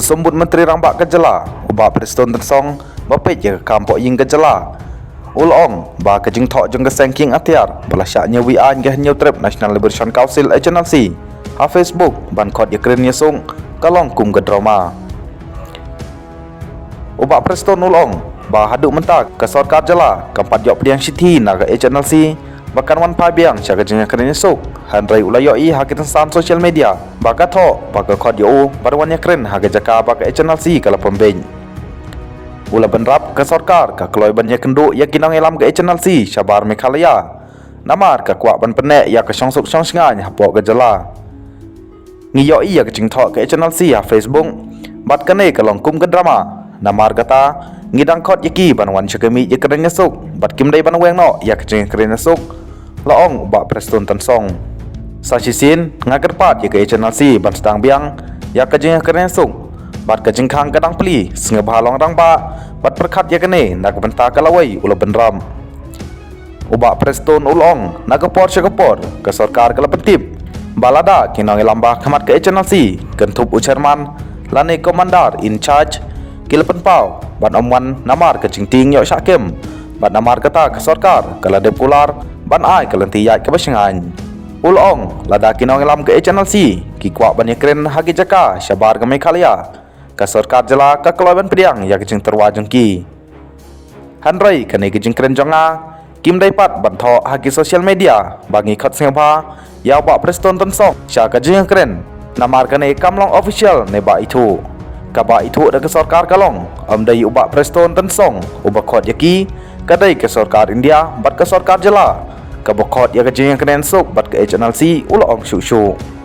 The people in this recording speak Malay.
Sambut Menteri Rambak Kejela, ubah Preston Tensong, bapet je kampok ying Kejela. Ulong, ba kejing tok jeng kesengking atiar, belasaknya wian geh new trip National Liberation Council Agency. Ha Facebook, ban kod ye keren nyesung, kalong kum ke drama. Ubah Preston ulong, ba haduk mentak ke sorkar jela, kampat yok pediang siti naga agency. Bahkan wan pabiang syaga jeng keren nyesuk, handrai ulayoi hakitan san social media. Baka tok, baka kod yo, baruan keren haga jaka baka agency kala pembeng. Ula benrap ke sorkar ke keloi ban kenduk ya kinang elam ke agency Syabar Meghalaya. Namar ke kuak ban penek ya ke syongsuk syongsengan hapok ke jela. Ngiyoi ya ke cingtok ke agency ha Facebook, bat kene ke longkum ke drama. Namar kata ngidang kod yaki ban wan syakemi ya keren nyesuk, bat kim dai ban weng no ya ke cing keren nyesuk. Laong ubak Preston Tensong. Sasisin ngager pat ya ke agency ban sedang biang ya ke jing keren nyesuk. Bat ke jingkang kadang peli senga bahalong rang ba bat perkat ya kene nak benta kalawai ula benram. Ubak Preston ulong nak kepor syakepor ke sorkar kala pentip. Balada kinang lambah khamat ke agency kentup ucerman lane komandar in charge kilapen pau bat omwan namar ke jingting yok syakem bat namar kata ke sorkar kala dep kular ban ai kalanti yat ke basengan. Ulong lada kinang lam ke agency ki kuak ban keren hagi jaka Syabar ke Meghalaya. Ka sorkar jela ka keloiban pediang ya kejing terwajeng ki. Handrai kene kejing keren jonga kim daipat banto hagi sosial media bagi khot singapha ya ba Preston Tensong sya kejing keren namar kene kamlong official ne ba itu. Ka ba itu da ke sorkar kalong amdai ubak Preston Tensong ubak khot yaki kadai ke sorkar India bat ke sorkar jela ka bokot ya kejing keren sok bat ke agency ulong syuk-syuk.